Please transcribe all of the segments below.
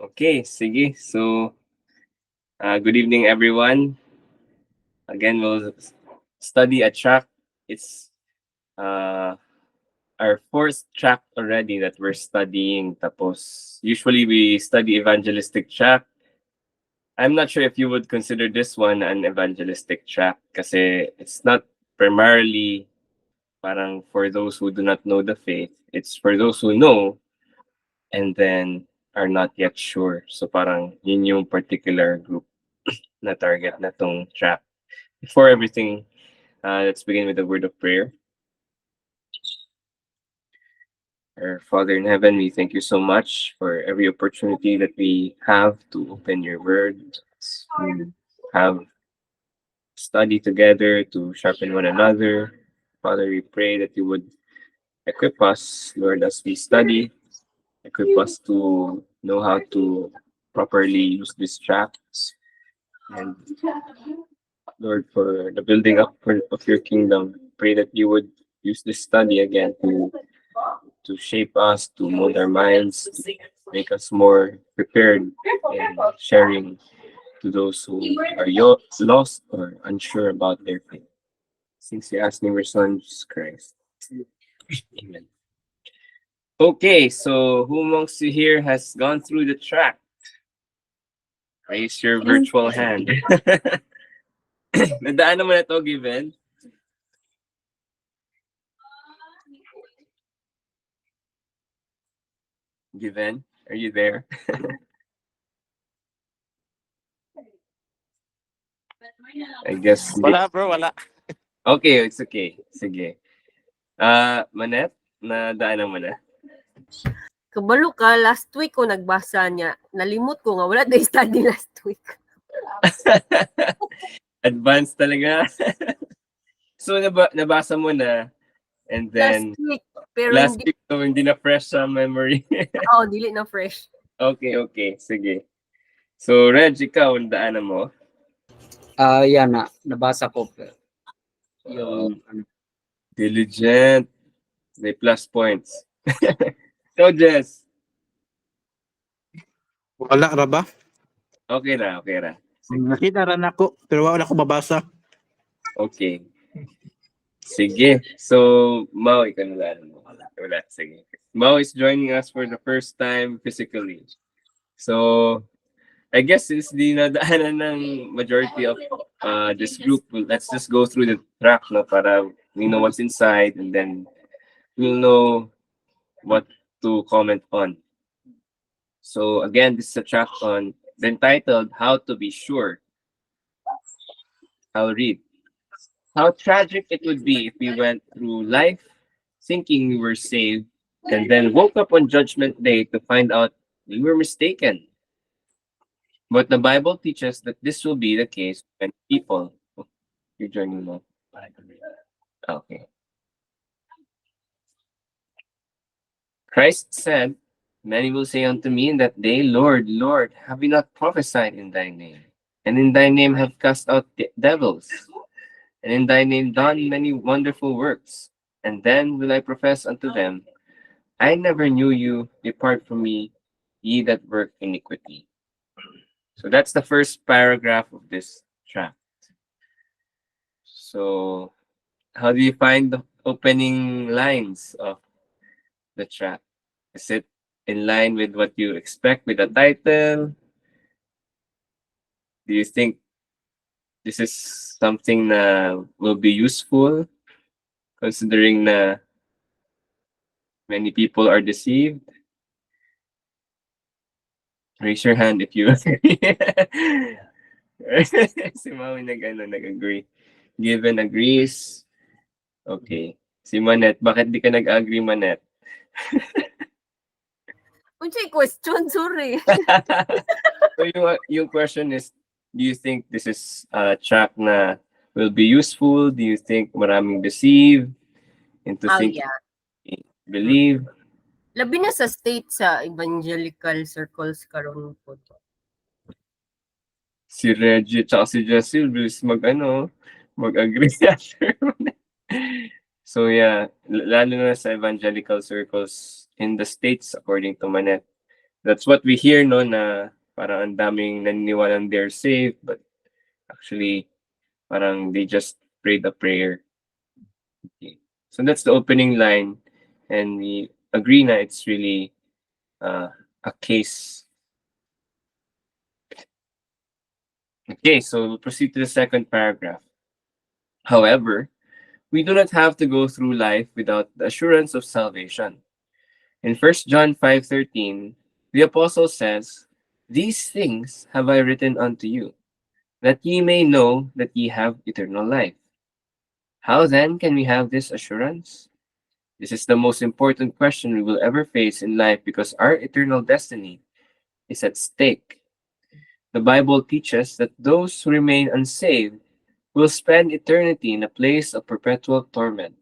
Okay, sige. So, good evening, everyone. Again, we'll study a track. It's uh, our fourth track already that we're studying. Tapos, usually we study evangelistic track. I'm not sure if you would consider this one an evangelistic track kasi it's not primarily parang for those who do not know the faith. It's for those who know and then are not yet sure. So parang yun yung particular group na target na tong track. Before everything, let's begin with a word of prayer. Our Father in heaven, we thank you so much for every opportunity that we have to open your word, to have study together, to sharpen one another. Father, we pray that you would equip us, Lord, as we study, equip us to know how to properly use these tracks. And Lord, for the building up of your kingdom, pray that you would use this study again to shape us, to mold our minds, to make us more prepared in sharing to those who are lost or unsure about their faith. Since you asked in your Son, Jesus Christ. Amen. Okay, so who amongst you here has gone through the track? Raise your virtual hand. Nadaan naman ito, given. Given, are you there? I guess. Wala bro, wala. Okay, it's okay. Sige. Manet, nadaanan mo na? Kabalo ka, last week ko nagbasa niya. Nalimot ko nga, wala day study last week. Advanced talaga. So, nabasa mo na. And then, Last week. Pero last hindi, week, so hindi na fresh sa memory. dili na fresh. Okay. Sige. So, Reg, ikaw, daanan mo? Yan na, nabasa ko. Yung, Diligent. May plus points. So, Jess. Wala ra ba? Okay ra. Nakita rin ako, pero wala ko mabasa. Okay. Sige. So, Mau, ikaw na daanan mo. Wala. Sige. Mau is joining us for the first time physically. So, I guess since di nadaanan ng majority of this group, let's just go through the track no, para we know what's inside and then we'll know what to comment on. So again, this is a track on entitled How to Be Sure. I'll read. How tragic it would be if we went through life thinking we were saved and then woke up on Judgment Day to find out we were mistaken. But the Bible teaches that this will be the case when people. You're joining mo. Okay. Christ said, "Many will say unto me in that day, Lord, Lord, have we not prophesied in thy name? And in thy name have cast out devils? And in thy name done many wonderful works? And then will I profess unto them, I never knew you, depart from me, ye that work iniquity." So that's the first paragraph of this tract. So how do you find the opening lines of the tract? Is it in line with what you expect with the title? Do you think this is something that will be useful considering that many people are deceived? Raise your hand if you agree. Si Maui nag-agree. Given agrees. Okay. Si Manette, bakit di ka nag-agree, Manette? Unsay question, sorry. So yung question is, do you think this is a track na will be useful? Do you think maraming deceive into thinking Yeah. believe? Labi na sa state sa evangelical circles karon po. Si Reggie at si Jessil bilis mag-agree after. So yeah, lalo na sa evangelical circles in the States according to Manette, That's what we hear, no, na parang ang daming naniniwalang they're saved, but actually, parang they just prayed a prayer. Okay. So that's the opening line, and we agree na it's really a case. Okay, so we'll proceed to the second paragraph. However, we do not have to go through life without the assurance of salvation. In 1 John 5:13, the apostle says, "These things have I written unto you, that ye may know that ye have eternal life." How then can we have this assurance? This is the most important question we will ever face in life because our eternal destiny is at stake. The Bible teaches that those who remain unsaved will spend eternity in a place of perpetual torment.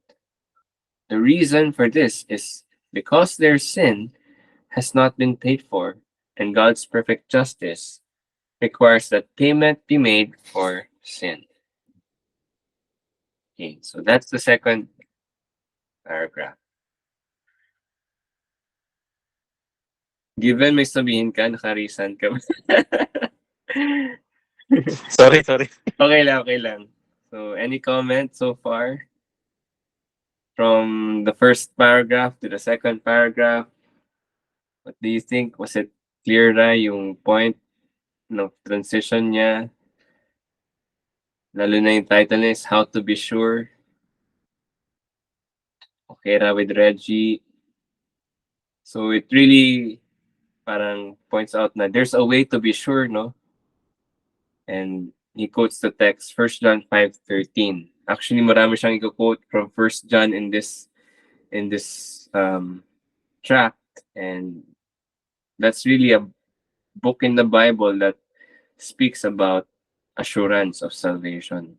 The reason for this is because their sin has not been paid for, and God's perfect justice requires that payment be made for sin. Okay, so that's the second paragraph. Given may sabihin ka, nakarisan ka. Sorry, sorry. Okay lang, okay lang. So, any comment so far? From the first paragraph to the second paragraph, what do you think? Was it clear na yung point ng transition niya? Lalo na yung title niya is How to Be Sure. Okay ra with Reggie. So it really parang points out na there's a way to be sure, no? And he quotes the text, 1 John 5:13. Actually, marami siyang i-quote from 1 John in this tract, and that's really a book in the Bible that speaks about assurance of salvation.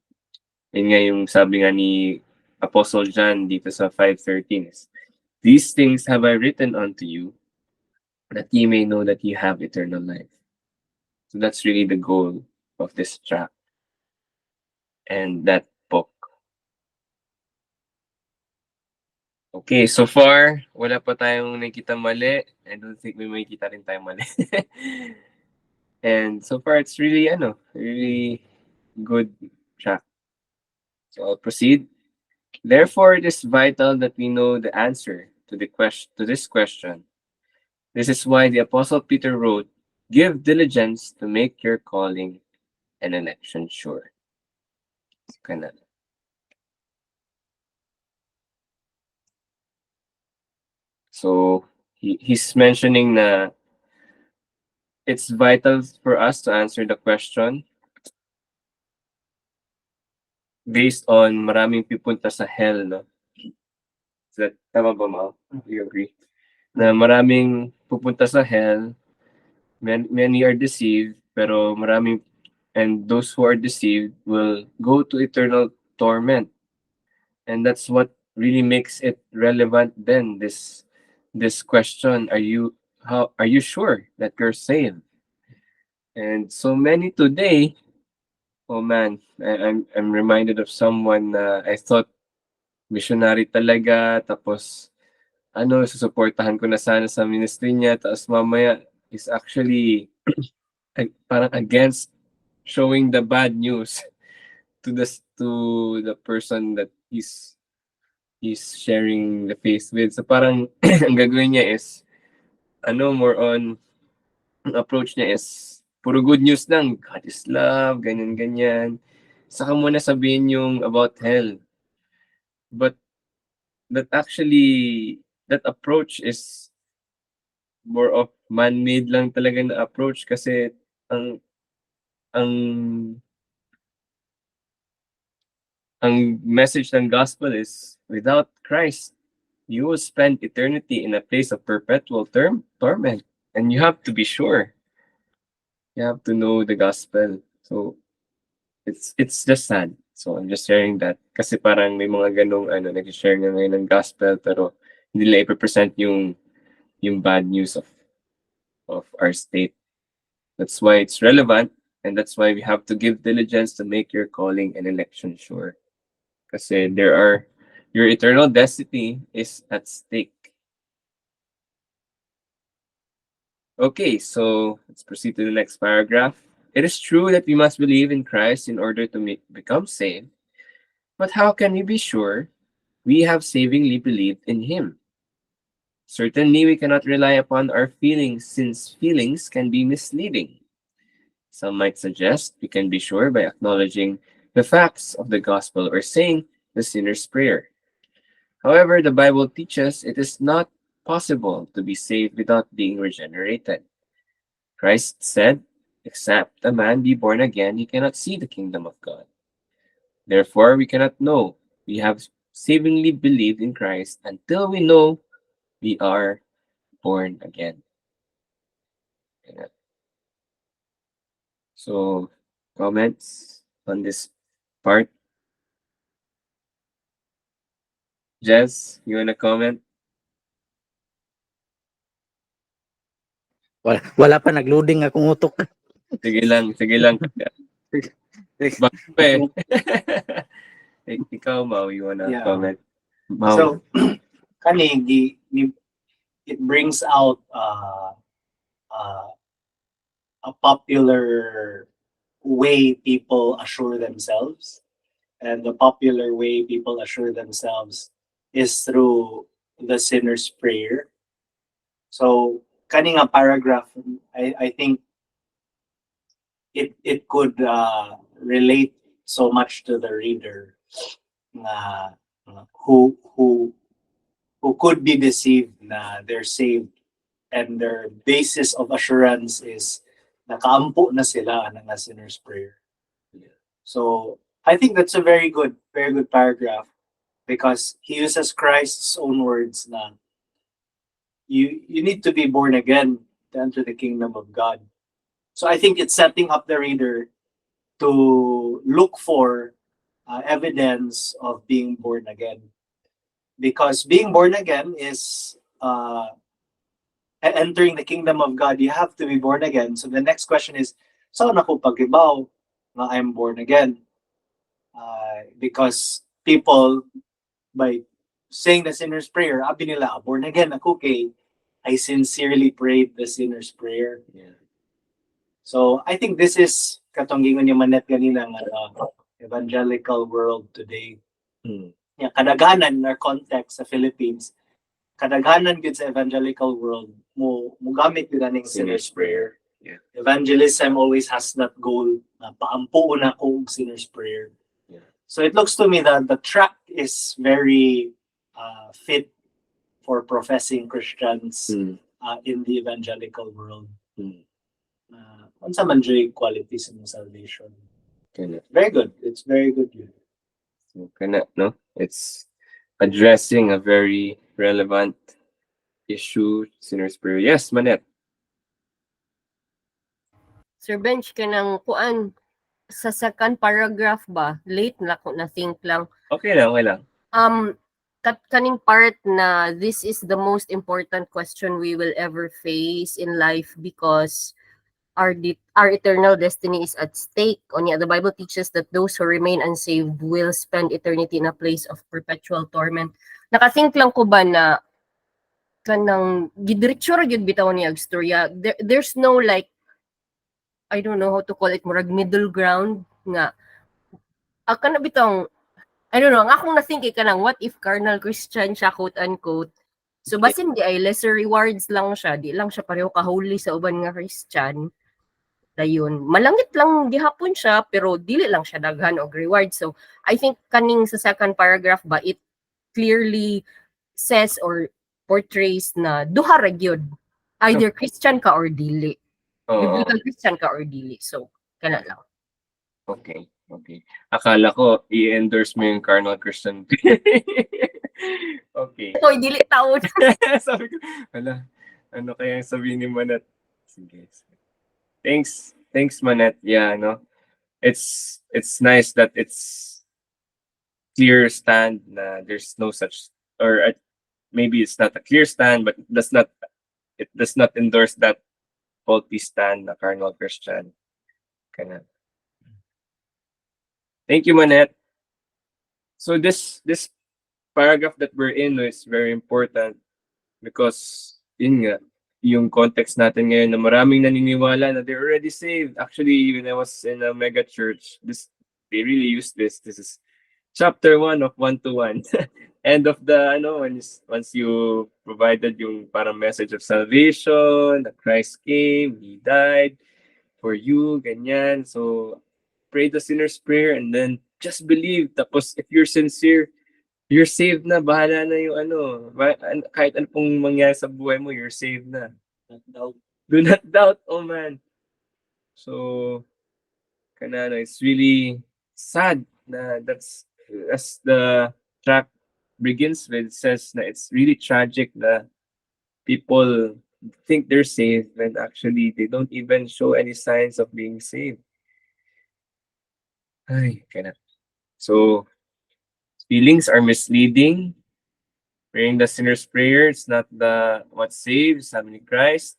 Yun nga yung sabi nga ni Apostle John dito sa 5:13 is, "These things have I written unto you, that ye may know that ye have eternal life." So that's really the goal of this tract and that book. Okay, so far, wala pa tayong nakita mali. I don't think may makikita rin tayong mali. And so far, it's really, really good track. So I'll proceed. Therefore, it is vital that we know the answer to this question. This is why the Apostle Peter wrote, "Give diligence to make your calling and election sure." Kind of. So he's mentioning na it's vital for us to answer the question based on maraming pipunta sa hell, no? Is that tama ba, Mal? Do you agree? Na maraming pupunta sa hell, many are deceived, pero maraming, and those who are deceived will go to eternal torment. And that's what really makes it relevant then, this question, are you sure that you're saved? And so many today, oh man, I'm reminded of someone na I thought missionary talaga, tapos susuportahan ko na sana sa ministry niya, tapos mamaya is actually parang against showing the bad news to the person that he's sharing the faith with. So parang ang gagawin niya is more on, ang approach niya is puro good news lang, God is love, ganyan. Saka mo na sabihin yung about hell. But that approach is more of man-made lang talaga na approach, kasi ang message ng gospel is, without Christ, you will spend eternity in a place of perpetual torment. And you have to be sure. You have to know the gospel. So, it's just sad. So, I'm just sharing that. Kasi parang may mga ganong nag-share nga ngayon ng gospel, pero hindi nila i-present yung bad news of our state. That's why it's relevant, and that's why we have to give diligence to make your calling and election sure. Kasi your eternal destiny is at stake. Okay, so let's proceed to the next paragraph. It is true that we must believe in Christ in order to become saved, but how can we be sure we have savingly believed in Him? Certainly, we cannot rely upon our feelings since feelings can be misleading. Some might suggest we can be sure by acknowledging the facts of the gospel or saying the sinner's prayer. However, the Bible teaches it is not possible to be saved without being regenerated. Christ said, except a man be born again, he cannot see the kingdom of God. Therefore, we cannot know we have savingly believed in Christ until we know we are born again. Ayan. So, comments on this part? Jess, you wanna comment? Wala pa nag-loading akong utok. Sige lang, sige lang. Bago pa eh. Ikaw, Mau, you wanna Yeah. comment? Mau. So, it brings out a popular way people assure themselves. And the popular way people assure themselves is through the sinner's prayer. So, kaning paragraph, I think it could relate so much to the reader who could be deceived na they're saved and their basis of assurance is nakaampo na sila ng sinner's prayer. So I think that's a very good paragraph because he uses Christ's own words na you need to be born again to enter the kingdom of God. So I think it's setting up the reader to look for evidence of being born again. Because being born again is entering the kingdom of God. You have to be born again. So the next question is, saan ako pag-ibaw na I'm born again? Because people, by saying the sinner's prayer, abi nila, born again ako kay I sincerely prayed the sinner's prayer. Yeah. So I think this is katonggingon yung manet kanina ng evangelical world today. Yeah, kadaghanan in our context sa Philippines, kadaghanan gud sa evangelical world mo gamit gud aning sinner's prayer. Yeah. Evangelism always has that goal na paampuon ako og sinner's prayer. Yeah. So it looks to me that the track is very fit for professing Christians in the evangelical world. Unsa man jay qualities in salvation. Kana. Very good. It's very good. So, kana, no? It's addressing a very relevant issue, sinner's prayer. Yes, Manet. Sir Bench, kanang kuan sa second paragraph ba? Late na ko na think lang. Okay lang, okay lang. Kaning part na this is the most important question we will ever face in life because our eternal destiny is at stake. Onya, the Bible teaches that those who remain unsaved will spend eternity in a place of perpetual torment. Nakathink lang ko ba na kanang gidiretso ra gyud bitaw ni agstorya. There's no like, I don't know how to call it, murag middle ground nga. Kana bitong, I don't know, ang akong na-think kanang what if carnal Christian siya, quote unquote. So basin di ay lesser rewards lang siya, di lang siya pareho ka-holy sa uban nga Christian. Dayon, malangit lang gihapon siya pero dili lang siya daghan og reward. So I think kaning sa second paragraph ba, it clearly says or portrays na duha ra gyud, either Christian ka or dili. Biblical Christian ka or dili. So kana lang. Okay, okay. Akala ko i-endorse mo yung carnal Christian. Okay. Hoy, dili taon. Sabi ko, ala, ano kaya yung sabihin ni Manet? Sige. Thanks, Manet. Yeah, no. It's nice that it's clear stand na there's no such, or maybe it's not a clear stand, but it does not endorse that faulty stand na carnal Christian. Kana. Thank you, Manette. So this paragraph that we're in is very important because yun nga, yung context natin ngayon na maraming naniniwala na they're already saved. Actually, when I was in a mega church, they really use this. This is chapter 1 of 1-1. End of the once you provided yung parang message of salvation, that Christ came, He died for you, ganyan. So pray the sinner's prayer and then just believe. Tapos if you're sincere, you're saved na. Bahala na yung kahit ano pong mangyari sa buhay mo, you're saved na. Do not doubt, oh man. So it's really sad na that's as the track begins with, says that it's really tragic that people think they're saved when actually they don't even show any signs of being saved. Ay, cannot. So feelings are misleading. Praying the sinner's prayer, it's not what saves, sabi ni Christ.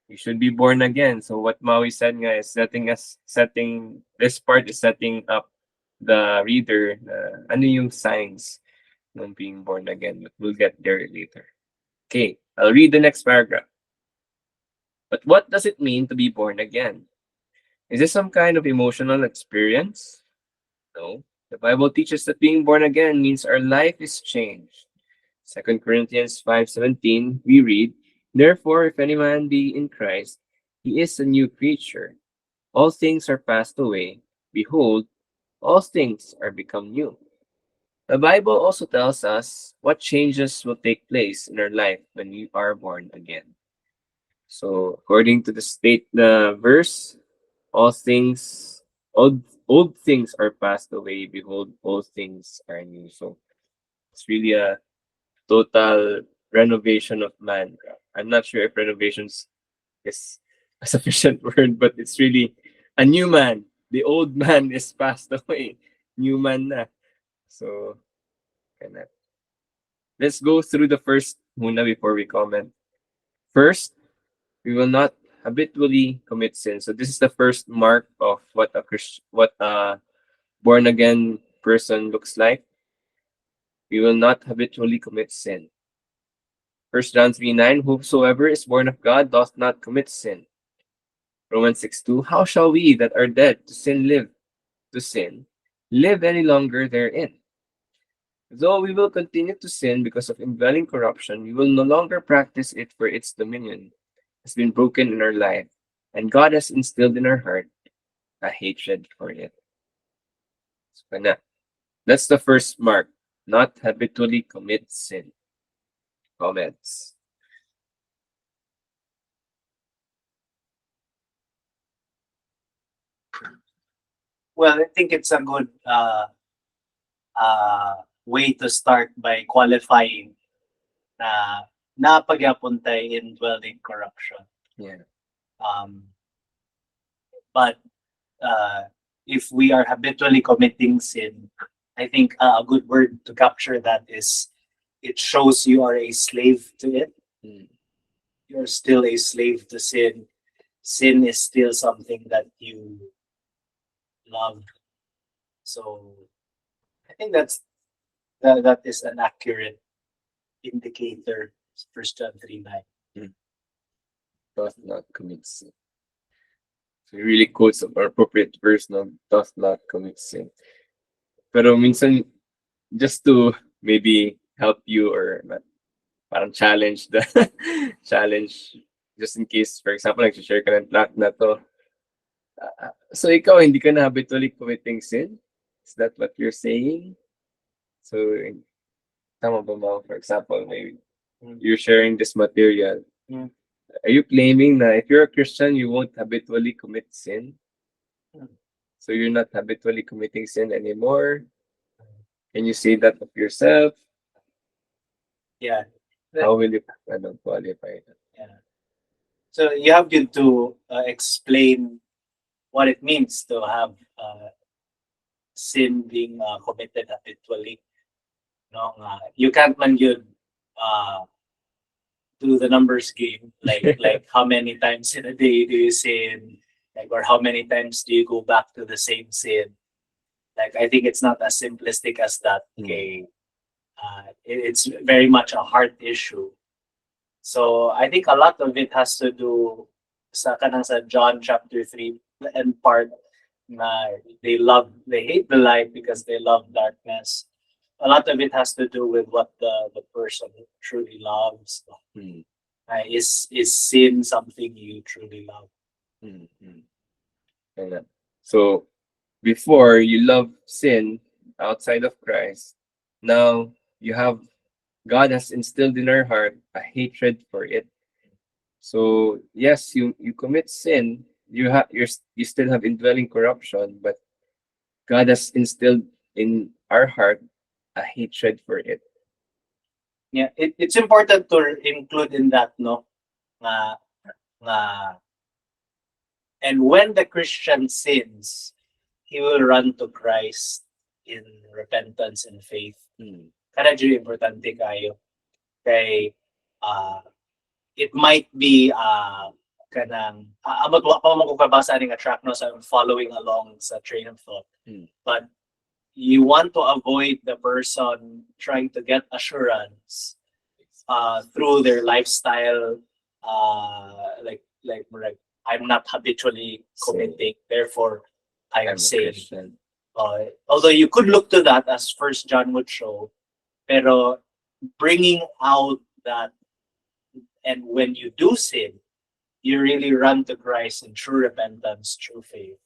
You should be born again. So what Maui said nga is setting this part is setting up the reader ano yung signs ng being born again, but we'll get there later. Okay, I'll read the next paragraph. But what does it mean to be born again? Is this some kind of emotional experience? No. The Bible teaches that being born again means our life is changed. 2 Corinthians 5:17, we read, "Therefore, if any man be in Christ, he is a new creature. All things are passed away. Behold, all things are become new." The Bible also tells us what changes will take place in our life when we are born again. So, according to the verse, all old things are passed away. Behold, all things are new. So, it's really a total renovation of man. I'm not sure if renovations is a sufficient word, but it's really a new man. The old man is passed away. New man na. So, let's go through the first muna before we comment. First, we will not habitually commit sin. So this is the first mark of what a born again person looks like. We will not habitually commit sin. 1 John 3:9, whosoever is born of God doth not commit sin. Romans 6:2, how shall we that are dead to sin live any longer therein? Though we will continue to sin because of indwelling corruption, we will no longer practice it, for its dominion has been broken in our life, and God has instilled in our heart a hatred for it. So, that's the first mark, not habitually commit sin. Comments? Well, I think it's a good way to start by qualifying na napagyapon tayo indwelling corruption. Yeah. But if we are habitually committing sin, I think a good word to capture that is it shows you are a slave to it. You're still a slave to sin. Sin is still something that you love. So I think that is an accurate indicator. 1 John 3:9. Doth not commit sin. So he really quotes an appropriate verse, no, doth not commit sin. Pero minsan, just to maybe help you or parang challenge just in case, for example, nag-share ka ng track na to. So ikaw, hindi ka na habitually committing sin? Is that what you're saying? So, tama ba mo? For example, maybe you're sharing this material. Are you claiming that if you're a Christian, you won't habitually commit sin? So you're not habitually committing sin anymore? Can you say that of yourself? Yeah. How will you qualify that? Yeah. So you have to explain what it means to have sin being committed habitually. No, you can't man yun do the numbers game, like how many times in a day do you sin, like, or how many times do you go back to the same sin. Like, I think it's not as simplistic as that. Okay, it's very much a heart issue. So I think a lot of it has to do sa John chapter 3 and part na they hate the light because they love darkness. A lot of it has to do with what the person truly loves. Mm. Is sin something you truly love? Mm. Kaya, so, before you love sin outside of Christ, now God has instilled in our heart a hatred for it. So yes, you commit sin, you still have indwelling corruption, but God has instilled in our heart a hatred for it. Yeah, it's important to include in that, no, nga, nga, and when the Christian sins, he will run to Christ in repentance and faith. Mm. Kana dyan importante kayo. Kay, it might be, kanang, abot wa pa mo kung kabasa ni nga track, no, so I'm following along sa train of thought. Mm. But you want to avoid the person trying to get assurance through their lifestyle, like I'm not habitually committing, therefore I I'm am a saved. Christian. Although you could look to that as First John would show, pero bringing out that, and when you do sin, you really run to Christ in true repentance, true faith,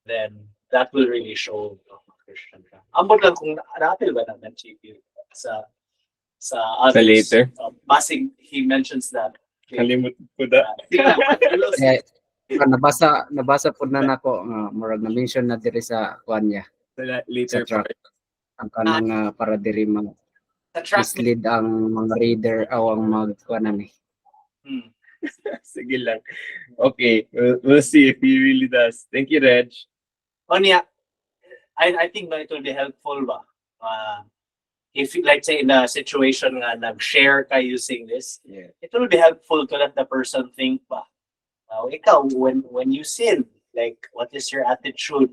then that will really show Christian ka. Ambot lang kung na-appeal ba naman sa others. later? Basing, he mentions that. Kalimut ko da. Eh, nabasa po na nako nga murag na mention na diri sa kuan niya Later sa track ang kanang para diri mga Sa track, mislead ang mga reader o ang mag kuan ni. Sige lang. Okay, we'll see if he really does. Thank you, Reg. Onya, I think it will be helpful ba? If like say in a situation nga nag-share ka using this, Yeah. it will be helpful to let the person think ba. Ikaw, when you sin, like what is your attitude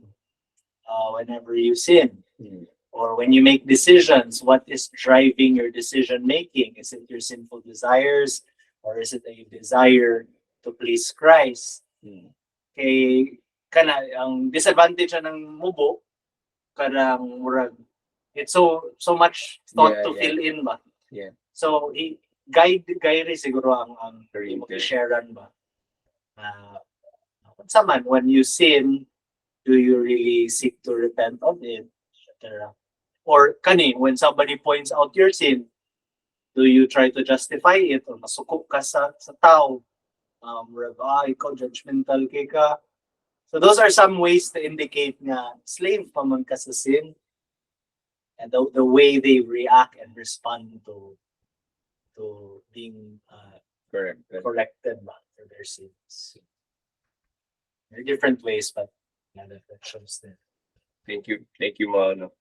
whenever you sin? Mm. Or when you make decisions, what is driving your decision making? Is it your sinful desires, or is it a desire to please Christ? Mm. Kay kana ang disadvantage ng mubo kanang murag it's so much thought Yeah, to yeah. fill in ba. Yeah. So guide siguro ang Very imo good. sharean ba. Saman when you sin, do you really seek to repent of it, etc. Or kani when somebody points out your sin, do you try to justify it or masuko ka sa tao? Ikaw judgmental kay ka. So those are some ways to indicate nga slave pa man ka sa sin, and the way they react and respond to being Correct. corrected ba for their sins. There are different ways, but yeah, that shows that. Thank you, Mano.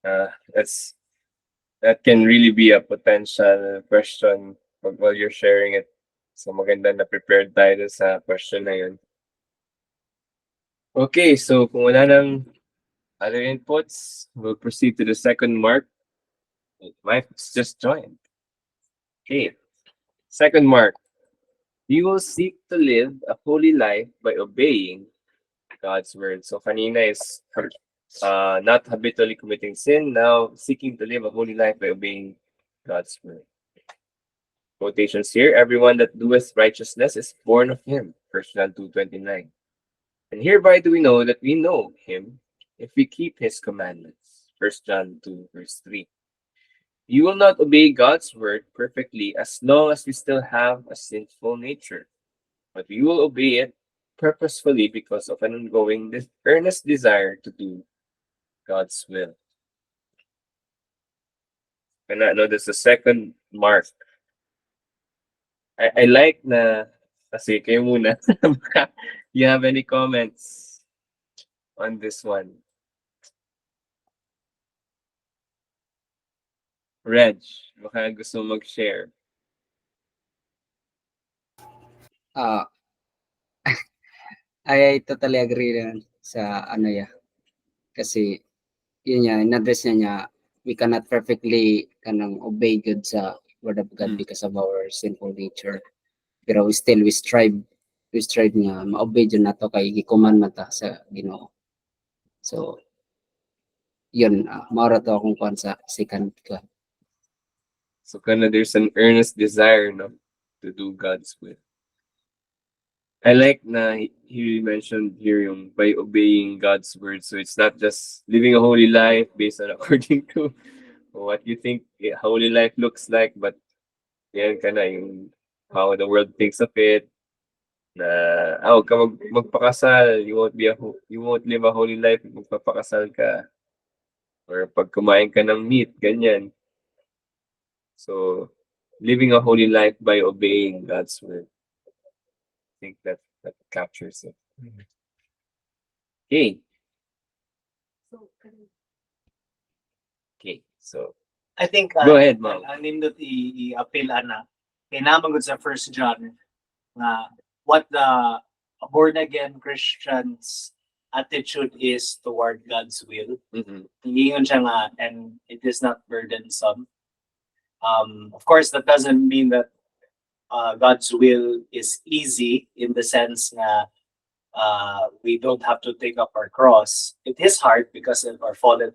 That can really be a potential question while you're sharing it. So maganda na prepared tayo sa question na yun. Okay, so kung wala nang other inputs, we'll proceed to the second mark. Mike's just joined. Okay, second mark. You will seek to live a holy life by obeying God's word. So kanina is not habitually committing sin, now seeking to live a holy life by obeying God's word. Quotations here, everyone that doeth righteousness is born of him. 1 John 2:29. And hereby do we know that we know him if we keep his commandments. 1 John 2:3. You will not obey God's word perfectly as long as we still have a sinful nature, but we will obey it purposefully because of an ongoing earnest desire to do God's will. And I know that's the second mark. I like na kasi kayo muna. You have any comments on this one? Reg, baka gusto mo mag-share. I totally agree rin sa ano ya. Kasi yun niya, in-address niya we cannot perfectly kanang obey God sa word of God Mm. because of our sinful nature. Pero we strive nga maobey jud nato kay gikuman man ta sa Ginoo. So yun, mao ra to akong kuan sa second ko. So kind of there's an earnest desire, no, to do God's will. I like na he mentioned here yung by obeying God's word. So it's not just living a holy life based on according to what you think a holy life looks like, but yan ka na yung how the world thinks of it. Na huwag ka magpakasal, you won't live a holy life if magpapakasal ka. Or pag kumain ka ng meat, ganyan. So living a holy life by obeying God's word. I think that captures it. Okay. Okay. So I think go ahead, Ma'am. ang nindot i-appeal ana kay naman gud sa First John nga what the born again Christians attitude is toward God's will. Mhm. Ingon siya nga and it is not burdensome. Of course that doesn't mean that God's will is easy in the sense nga we don't have to take up our cross. It is hard because of our fallen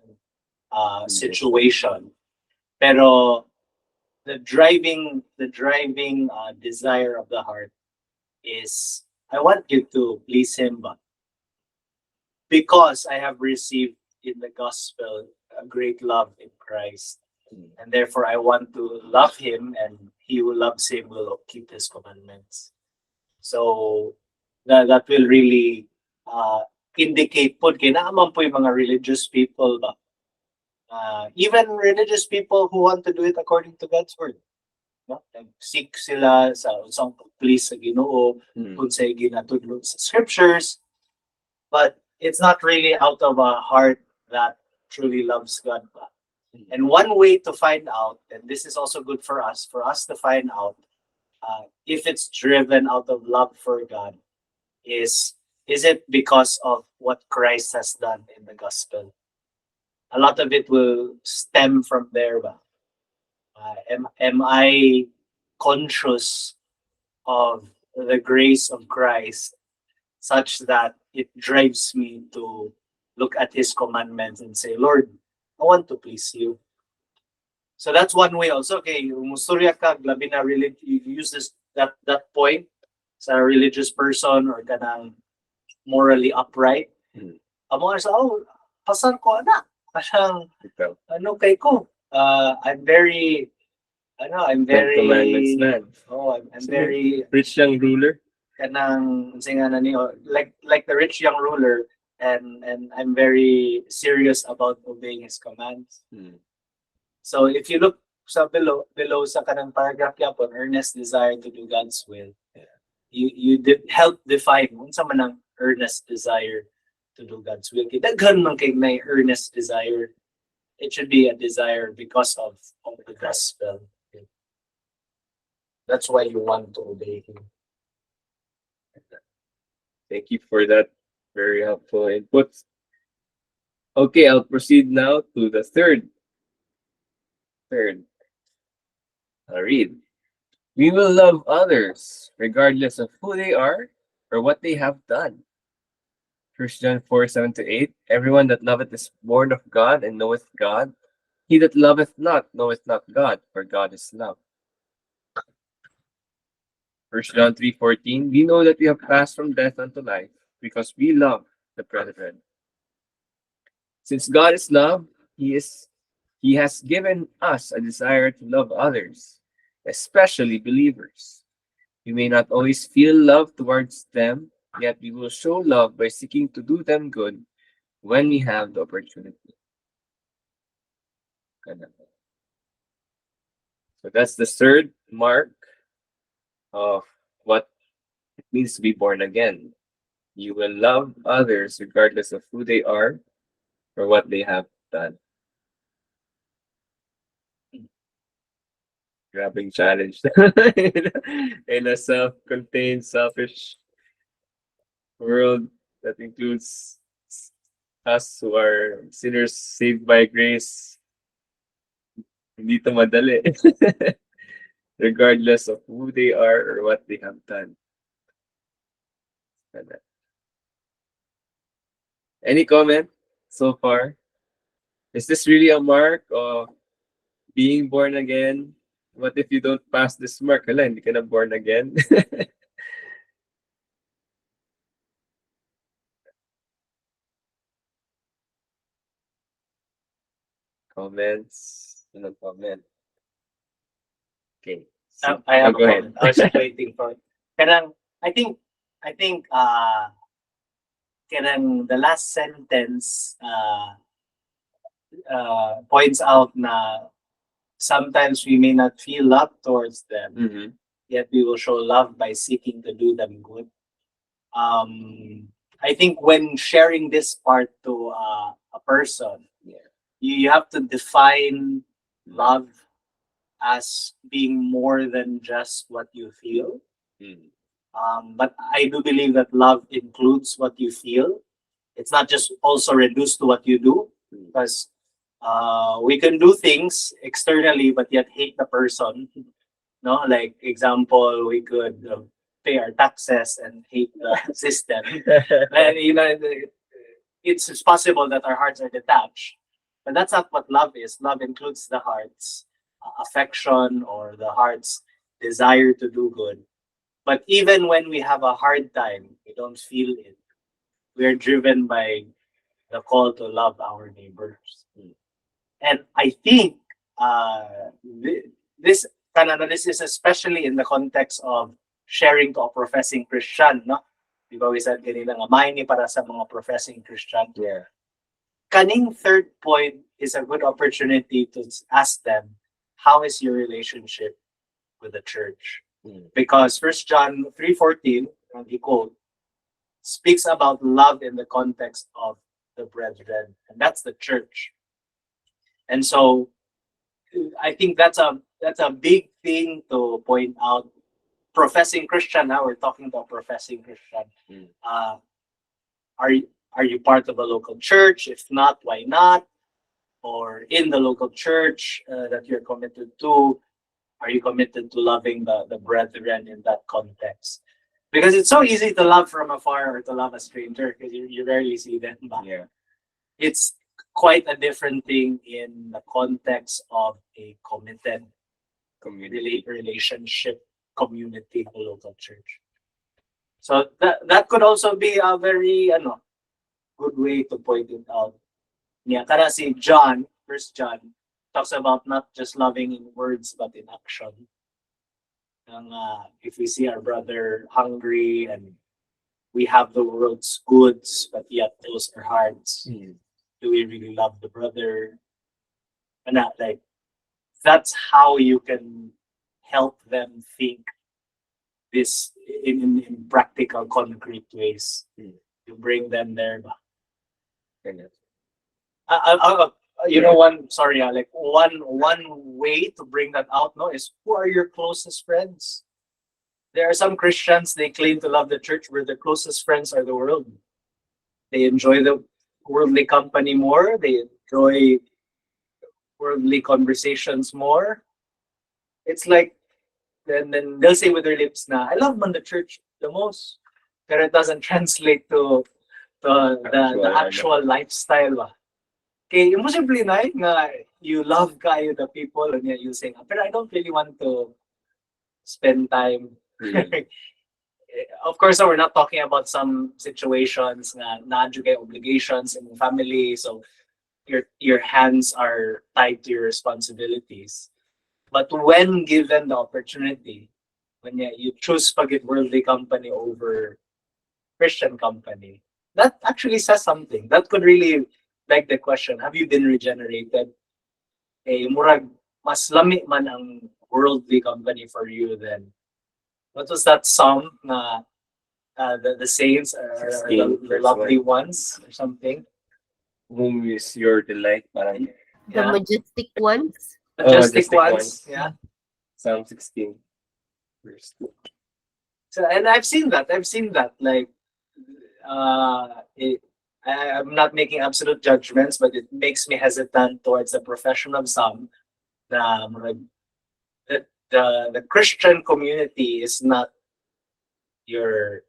situation. Pero the driving desire of the heart is I want you to please him but because I have received in the gospel a great love in Christ. And therefore I want to love him and he who loves him will keep his commandments. So that will really indicate po kay naaman po yung mga religious people ba even religious people who want to do it according to God's word. No? Seek sila sa usang please sa Ginoo, kung sa ginatudlo sa scriptures, but it's not really out of a heart that truly loves God. And one way to find out, and this is also good for us to find out if it's driven out of love for God, is it because of what Christ has done in the gospel? A lot of it will stem from there. Am I conscious of the grace of Christ such that it drives me to look at his commandments and say, Lord, I want to please you. So that's one way also. Okay, musturya ka, labi na really, you use that point sa religious person or kanang morally upright. Amo sa pasal ko ana. Kasang ano kay ko. I'm very Ten Commandments man. I'm very Rich young ruler. kanang singa na niyo like the rich young ruler and I'm very serious about obeying his commands. So if you look sa below sa kanang paragraph yapon earnest desire to do God's will. You help define unsa man ang earnest desire to do God's will. Daghan man kay may earnest desire. It should be a desire because of the gospel. That's why you want to obey him. Thank you for that very helpful input. Okay, I'll proceed now to the third. I'll read. We will love others regardless of who they are or what they have done. 1 John 4:7-8. Everyone that loveth is born of God and knoweth God. He that loveth not knoweth not God, for God is love. 1 John 3:14. We know that we have passed from death unto life because we love the brethren. Since God is love, He has given us a desire to love others, especially believers. We may not always feel love towards them, yet we will show love by seeking to do them good when we have the opportunity. So that's the third mark of what it means to be born again. You will love others regardless of who they are or what they have done. Grabbing challenge in a self-contained, selfish world that includes us who are sinners saved by grace. Hindi to madali. regardless of who they are or what they have done. Any comment so far? Is this really a mark of being born again? What if you don't pass this mark? Hala, hindi ka na born again? Comments? No comment. Okay. I have go a ahead. comment. I was just waiting for it. Kanang, I think kanang the last sentence points out na sometimes we may not feel love towards them, Mhm. yet we will show love by seeking to do them good. I think when sharing this part to a person, you have to define love as being more than just what you feel. Mm. But I do believe that love includes what you feel. It's not just also reduced to what you do, because we can do things externally but yet hate the person. No, like example, we could pay our taxes and hate the system. And, you know, it's possible that our hearts are detached, but that's not what love is. Love includes the heart's affection or the heart's desire to do good. But even when we have a hard time, we don't feel it. We are driven by the call to love our neighbors. And I think this this is especially in the context of sharing to a professing Christian, no? Diba we said kanina nga, may ni para sa mga professing Christian. Yeah. Kaning third point is a good opportunity to ask them, how is your relationship with the church? Because 1 John 3:14, and he quote, speaks about love in the context of the brethren, and that's the church. And so I think that's a big thing to point out. Professing Christian, now we're talking about professing Christian. Are you part of a local church? If not, why not? Or in the local church that you're committed to, are you committed to loving the brethren in that context? Because it's so easy to love from afar or to love a stranger because you rarely see them. But Yeah. it's quite a different thing in the context of a committed Community. relationship community, the local church. So that could also be a very good way to point it out. Yeah, kaya si John, 1 John, talks about not just loving in words but in action. And, if we see our brother hungry and we have the world's goods but yet close our hearts, do we really love the brother? And that's how you can help them think this in practical, concrete ways. You bring them there. One way to bring that out, no, is who are your closest friends? There are some Christians, they claim to love the church, where their closest friends are the world. They enjoy the worldly company more. They enjoy worldly conversations more. It's like, then they'll say with their lips, "Na I love man the church the most," but it doesn't translate to the actual lifestyle. Ba? Okay, imposible na you love kayo the people and you saying, but I don't really want to spend time. Of course, we're not talking about some situations na na-adjugay obligations in the family, so your hands are tied to your responsibilities. But when given the opportunity, when you choose pagit worldly company over Christian company, that actually says something. That could really beg the question, have you been regenerated? Murag mas lami man ang worldly company for you than what was that song na the saints are the lovely ones or something? Whom is your delight? Parang, The majestic ones. Majestic ones. Yeah. Psalm 16. Verse 2. So, and I've seen that. Like, I'm not making absolute judgments, but it makes me hesitant towards the profession of some. the Christian community is not your.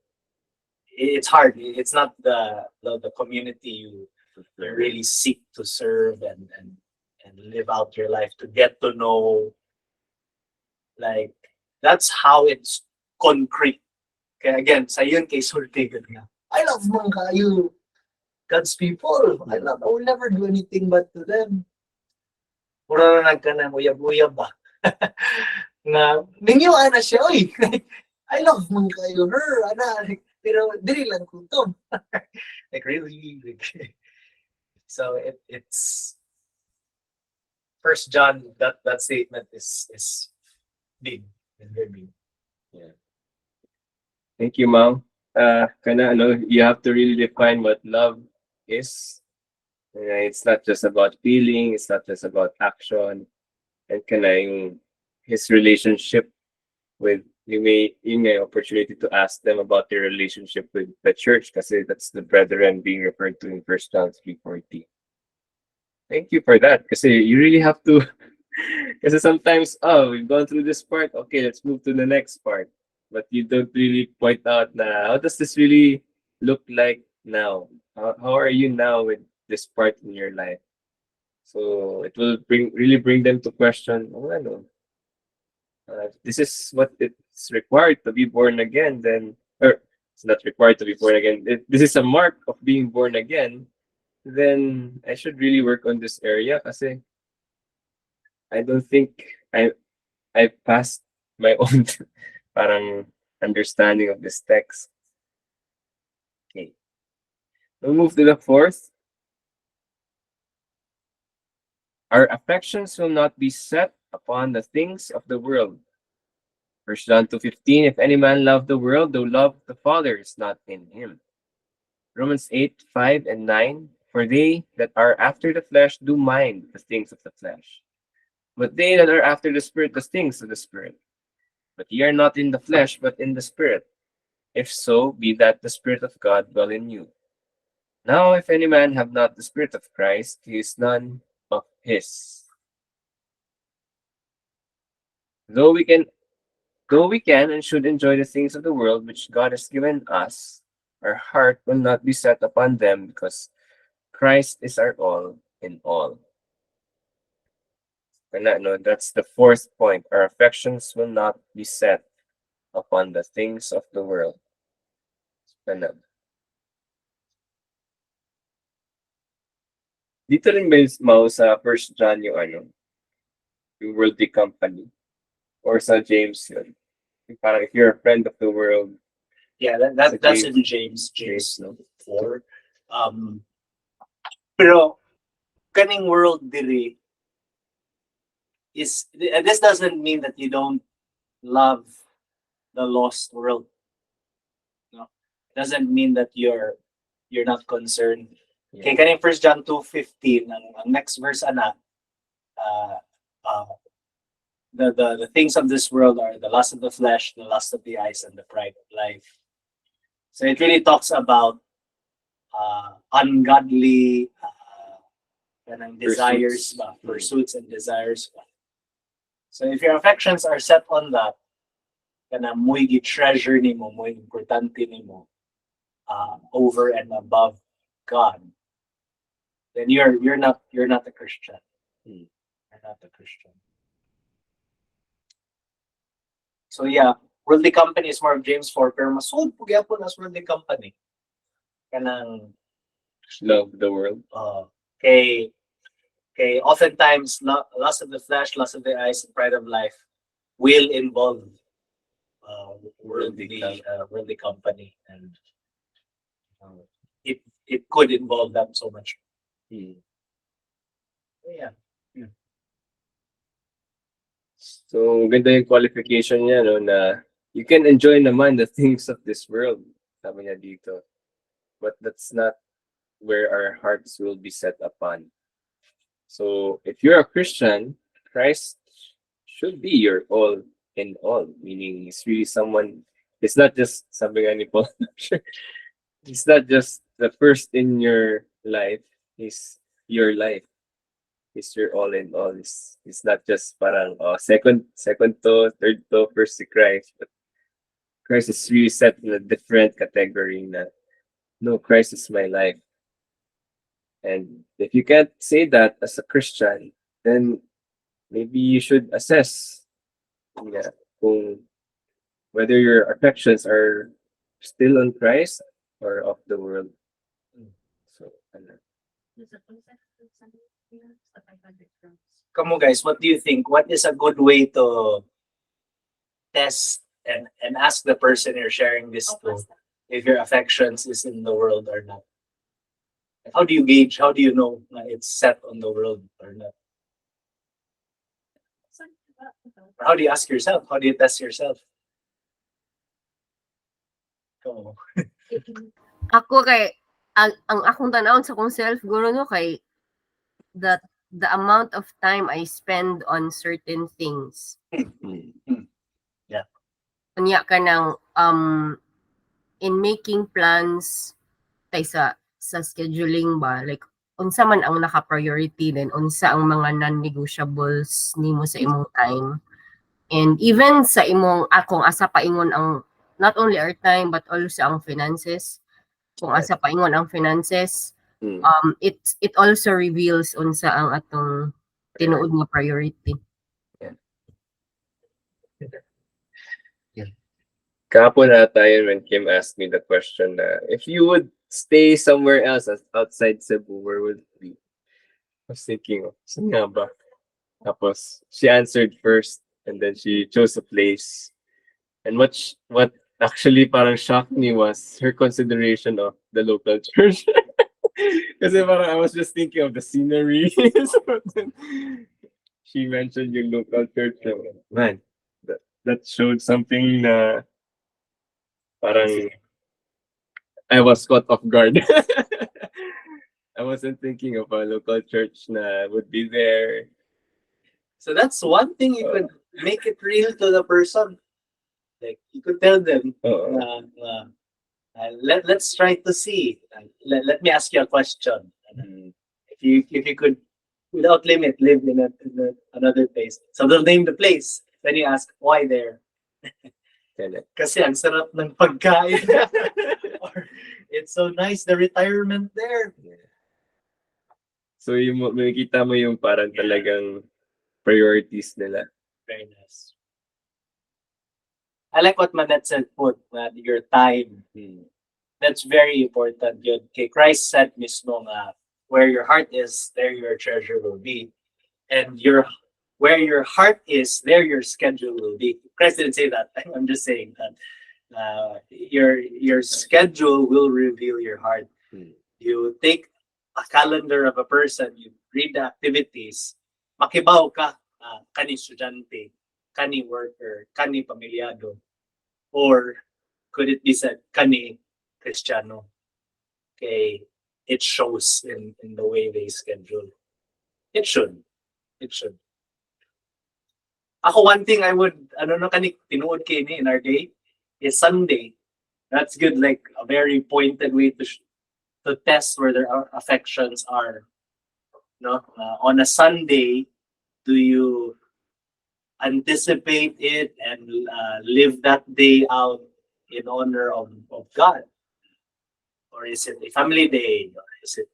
It's hard. It's not the community you really seek to serve and live out your life to get to know. Like that's how it's concrete. Kaya again, sa yun kay Sultigan nga. I love mga kayo. God's people. I will never do anything but to them. Mura na ka na uyab-uyab ba? Na, ninyo ana siya, oy. I love mga kayo, her, ana. Pero, dili lang ko to. Like, really? Like, so, it's, First John, that statement is big. And very big. Thank you, Ma'am. Kana, you have to really define what love is. It's not just about feeling, it's not just about action. And kana yung his relationship with yung may opportunity to ask them about their relationship with the church kasi that's the brethren being referred to in 1 John 3:40. Thank you for that kasi you really have to kasi sometimes we've gone through this part, okay, let's move to the next part. But you don't really point out na how does this really look like now? How are you now with this part in your life? So it will really bring them to question, this is what it's required to be born again, then, or it's not required to be born again. This is a mark of being born again, then I should really work on this area kasi I don't think I passed my own parang understanding of this text. Okay. We'll move to the fourth. Our affections will not be set upon the things of the world. 1 John 2:15, if any man love the world, the love of the Father is not in him. Romans 8:5 and 9, for they that are after the flesh do mind the things of the flesh, but they that are after the Spirit the things of the Spirit. But ye are not in the flesh, but in the Spirit. If so, be that the Spirit of God dwell in you. Now if any man have not the Spirit of Christ, he is none of his. Though we can and should enjoy the things of the world which God has given us, our heart will not be set upon them because Christ is our all in all. That's the fourth point. Our affections will not be set upon the things of the world. Dito rin ba sa 1 John yung worldly company? Or sa James yun? Parang if you're a friend of the world. Yeah, that's in James 4. Pero kaning world diri is this doesn't mean that you don't love the lost world. No, it doesn't mean that you're not concerned. Kay kaning 1 John 2:15 ang next verse the things of this world are the lust of the flesh, the lust of the eyes, and the pride of life. So it really talks about ungodly desires, pursuits and desires. So if your affections are set on that, kana muy treasure nimo, muy importante nimo, over and above God, then you're not a Christian. You're not a Christian. So yeah, worldly company is more of James 4, pero masud po gyapon as worldly company. Kanang love the world. Kay oftentimes lust of the flesh, lust of the eyes, and pride of life will involve worldly company, and it could involve them so much. Yeah. So, ganda yung qualification niya, na you can enjoy naman the things of this world, sabi niya dito. But that's not where our hearts will be set upon. So, if you're a Christian, Christ should be your all in all, meaning he's really someone, it's not just, sabi nga ni Paul, he's not just the first in your life, he's your life. is your all in all. Is not just parang second to, third to, first to Christ, but Christ is really set in a different category na, no, Christ is my life. And if you can't say that as a Christian, then maybe you should assess, yeah, kung whether your affections are still on Christ or of the world. So, ano. Come on, guys, what do you think? What is a good way to test and ask the person you're sharing this to if your affections is in the world or not? How do you gauge? How do you know na it's set on the world or not? Or how do you ask yourself? How do you test yourself? Oh. Ako kay ang akong tanawon sa kong self guro no kay the amount of time I spend on certain things. Unya ka ng in making plans kay sa scheduling ba, like unsa man ang naka-priority, then unsa ang mga non-negotiables nimo sa imong time, and even sa imong akong asa paingon ang not only our time but also ang finances, kung asa paingon ang finances, it also reveals unsa ang atong tinuod nga priority. Kahapon ata yun when Kim asked me the question na, if you would stay somewhere else outside Cebu, where would it be? I was thinking, saan nga ba? Tapos, she answered first, and then she chose a place. And what actually parang shocked me was her consideration of the local church. Kasi parang I was just thinking of the scenery. So then, she mentioned yung local church. Man, that showed something na parang I was caught off guard. I wasn't thinking of a local church na would be there. So that's one thing you could make it real to the person. Like you could tell them, let's try to see. Let me ask you a question. If you could, without limit, live in another place. So they'll name the place. Then you ask, why there? Kasi ang sarap ng pagkain. Or it's so nice, the retirement there. So yung makikita mo yung parang talagang priorities nila. Very nice. I like what Manette said, your time. That's very important. Yun. Okay, Christ said mismo nga, where your heart is, there your treasure will be. And where your heart is, there your schedule will be. Christ didn't say that. I'm just saying that your schedule will reveal your heart. You take a calendar of a person, you read the activities, makibaw ka, kani estudyante, kani worker, kani pamilyado, or could it be said, kani Kristiyano? Okay, it shows in the way they schedule. It should. Ako, one thing I would, kani tinuod kay ni in our day, is Sunday. That's good, like a very pointed way to test where their affections are. No, on a Sunday, do you anticipate it and live that day out in honor of God, or is it a family day? Or is it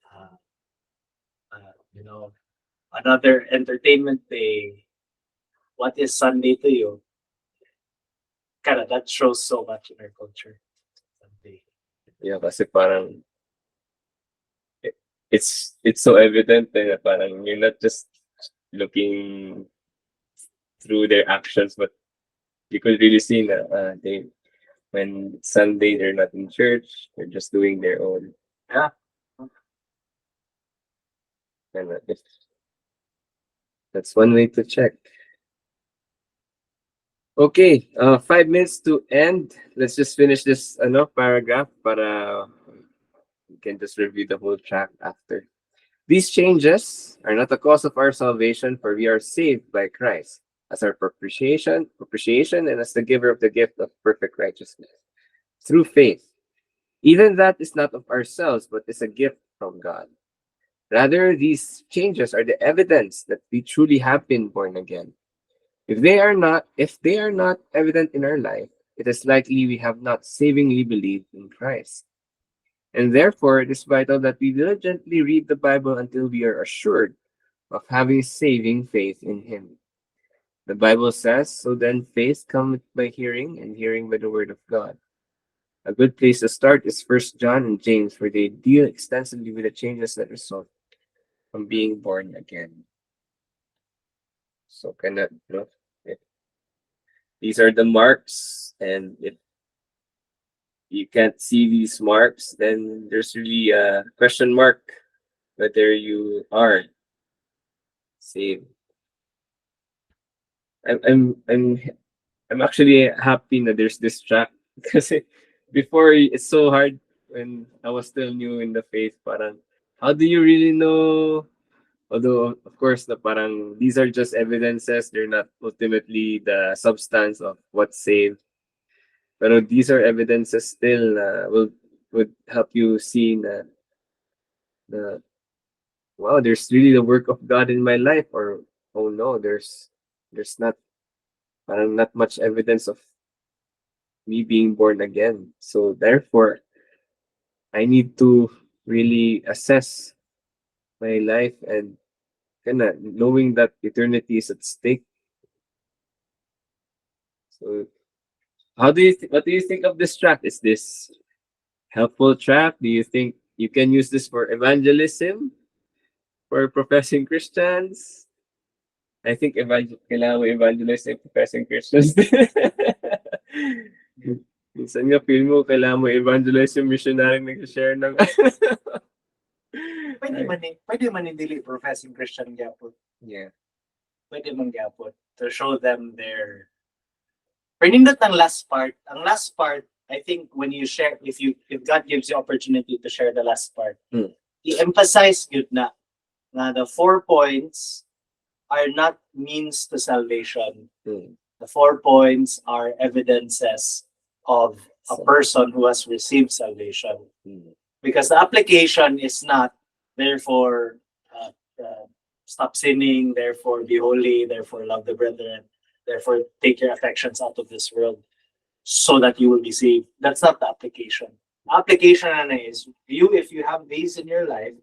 another entertainment day? What is Sunday to you? Kinda, that shows so much in our culture. Sunday. Yeah, kasi parang it's so evident na parang you're not just looking through their actions, but you could really see na when Sunday they're not in church, they're just doing their own. Yeah. And that's one way to check. Okay, 5 minutes to end. Let's just finish this paragraph para we can just review the whole track after. These changes are not the cause of our salvation, for we are saved by Christ as our propitiation, and as the giver of the gift of perfect righteousness through faith. Even that is not of ourselves, but is a gift from God. Rather, these changes are the evidence that we truly have been born again. If they are not evident in our life, it is likely we have not savingly believed in Christ. And therefore, it is vital that we diligently read the Bible until we are assured of having saving faith in Him. The Bible says, "So then faith cometh by hearing, and hearing by the word of God." A good place to start is First John and James, where they deal extensively with the changes that result from being born again. So, if these are the marks, and if you can't see these marks, then there's really a question mark whether you are saved. I'm I'm I'm I'm actually happy that there's this track because before it's so hard when I was still new in the faith. Parang how do you really know? Although of course the parang these are just evidences, they're not ultimately the substance of what's saved. But these are evidences still would help you see the wow, there's really the work of God in my life, or oh no, there's not parang not much evidence of me being born again. So therefore, I need to really assess my life and kinda knowing that eternity is at stake. So what do you think of this track? Is this helpful track? Do you think you can use this for evangelism for professing Christians? I think kailangan mo evangelize yung professing Christians. Minsan nga feel mo kailangan mo evangelize yung missionary nag-share ng Pwede man dili professing Christian gyapon. yeah. Pwede man gyapon to show them their Pwede ang last part. Ang last part, I think when you share, if God gives you opportunity to share the last part, i-emphasize good na the 4 points are not means to salvation. The 4 points are evidences of a person who has received salvation. Because the application is not, therefore, stop sinning, therefore be holy, therefore love the brethren, therefore take your affections out of this world so that you will be saved. That's not the application. Application is if you have these in your life,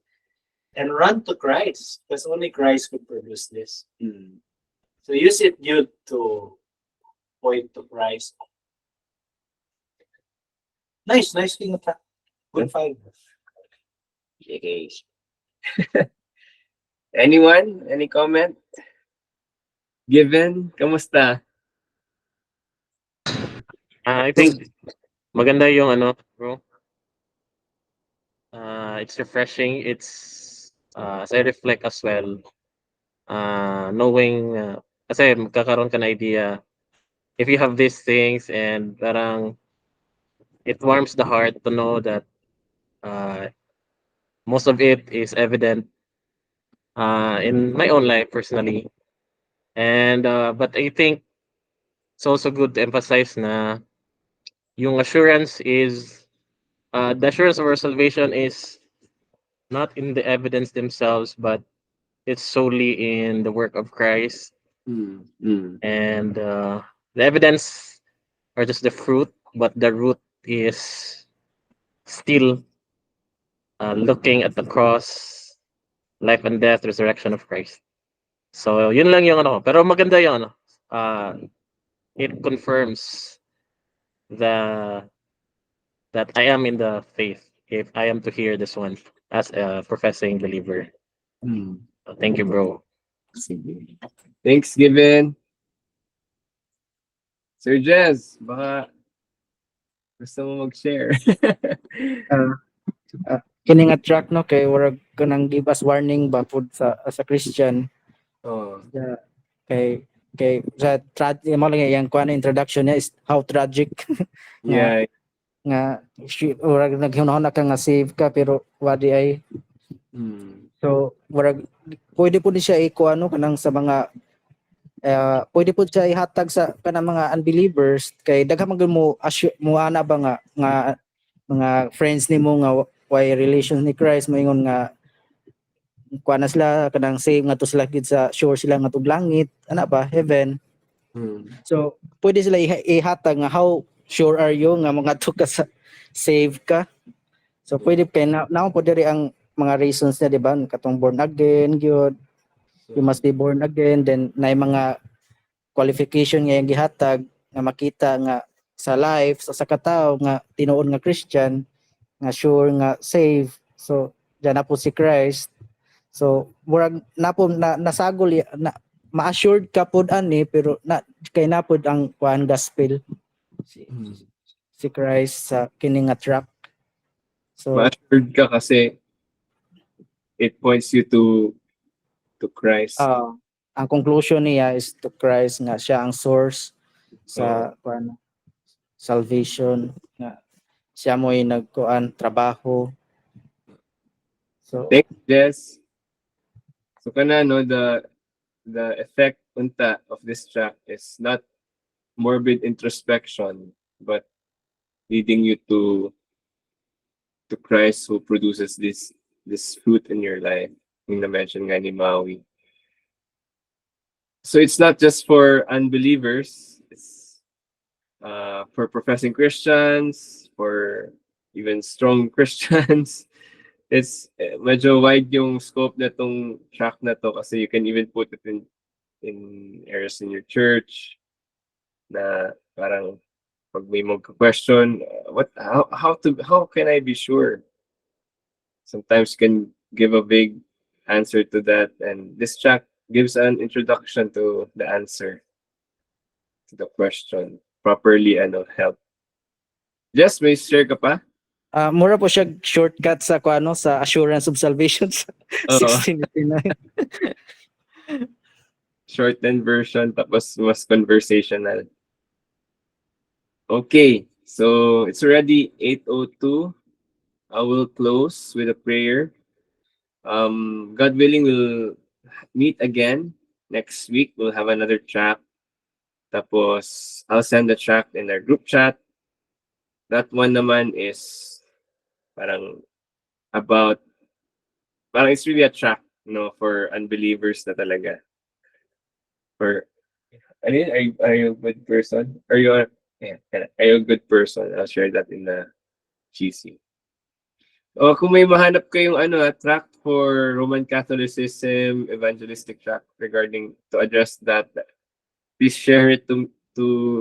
and run to Christ, because only Christ could produce this. So use it to point to Christ. Nice thing. Good find. Okay. Anyone? Any comment? Given? Kamusta? I think maganda yung bro. It's refreshing. It's as I reflect as well. Knowing kasi magkakaroon ka na idea if you have these things, and parang it warms the heart to know that most of it is evident in my own life personally. And but I think it's also good to emphasize na yung assurance is the assurance of our salvation is not in the evidence themselves, but it's solely in the work of Christ. And the evidence are just the fruit, but the root is still looking at the cross, life and death, resurrection of Christ. So yun lang yung pero maganda yung it confirms that I am in the faith if I am to hear this one as a professing believer. Thank you, bro. Thanks, Given. Sir Jez, baka gusto mo mag-share. Kini nga track no kay wala ko nang give us warning ba pud sa as a Christian. Oh. Kay sa mo lang yang kuan introduction niya is how tragic. Yeah. Nga wala naghunahon ka nga save ka pero wadi ay. So wala pwede po siya ikuano kanang sa mga pwede po siya ihatag sa kanang mga unbelievers kay daghang mo ana ba nga mga friends nimo nga why relations ni Christ moingon nga kuha na sila kanang save nga to sila gid sa sure sila nga tug langit ana ba heaven. So pwede sila ihatag nga how sure are you nga mga to ka sa save ka. So pwede kay na po diri ang mga reasons niya, di ba? Katong born again gyud, you must be born again, then na mga qualification nga yung gihatag nga makita nga sa life sa katao nga tinuod nga Christian nga sure nga save. So diyan na po si Christ. So murag na po nasagol na ma-assured ka pod ani pero na kay napod ang kuan gospel si Christ sa kini nga track. So Ma-assured ka kasi it points you to Christ. ang conclusion niya is to Christ nga siya ang source sa kuan salvation nga siya mo'y nagkuan trabaho. So Thanks, Jess. So kana no, the effect unta of this track is not morbid introspection, but leading you to Christ who produces this fruit in your life. Yung na-mention nga ni Maui. So it's not just for unbelievers, it's for professing Christians, for even strong Christians. It's medyo wide yung scope na tong track na to kasi you can even put it in areas in your church na parang pag may magka-question, how can I be sure? Sometimes you can give a big answer to that, and this track gives an introduction to the answer to the question. Properly help. Just may share ka pa? mura po siya shortcut sa kuano sa assurance of salvation sa Oo. 1689. Shortened version tapos mas conversational. Okay, so it's already 8:02. I will close with a prayer. God willing, we'll meet again next week. We'll have another track. Tapos I'll send the track in our group chat. That one naman is parang it's really a track, for unbelievers na talaga. Are you a good person? Are you a good person? I'll share that in the GC. O kung may mahanap kayong track for Roman Catholicism, evangelistic track regarding to address that, please share it to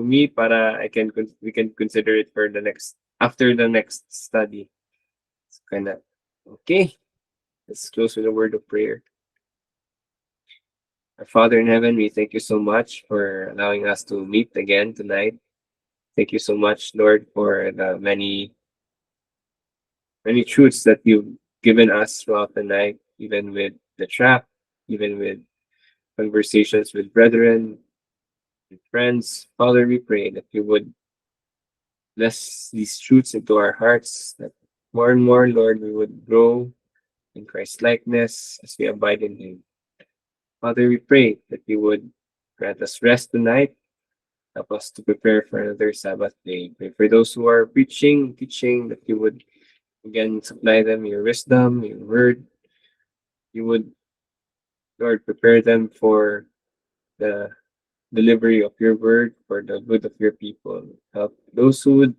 me para we can consider it for after the next study. So kinda okay. Let's close with a word of prayer. Our Father in heaven, we thank you so much for allowing us to meet again tonight. Thank you so much, Lord, for the many truths that you've given us throughout the night, even with the track, even with conversations with brethren, with friends. Father, we pray that you would bless these truths into our hearts, that more and more, Lord, we would grow in Christ's likeness as we abide in Him. Father, we pray that you would grant us rest tonight, help us to prepare for another Sabbath day. Pray for those who are preaching, teaching, that you would again supply them your wisdom, your word. You would, Lord, prepare them for the delivery of your word, for the good of your people. Help those who would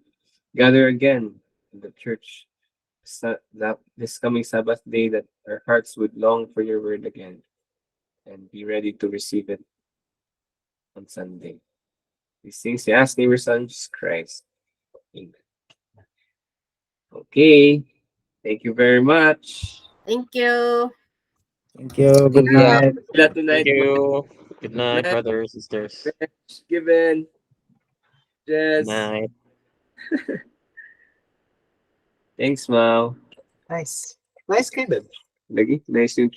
gather again in the church this coming Sabbath day, that our hearts would long for your word again and be ready to receive it on Sunday. These things we ask in your Son, Jesus Christ. Amen. Okay. Thank you very much. Thank you. Thank you. Good night. Sila tonight. Thank you. Good night, Night. brothers, sisters. Given. Good Jess. night. Thanks, Mau. Nice. Nice kay, babe. Lagi. Nice yung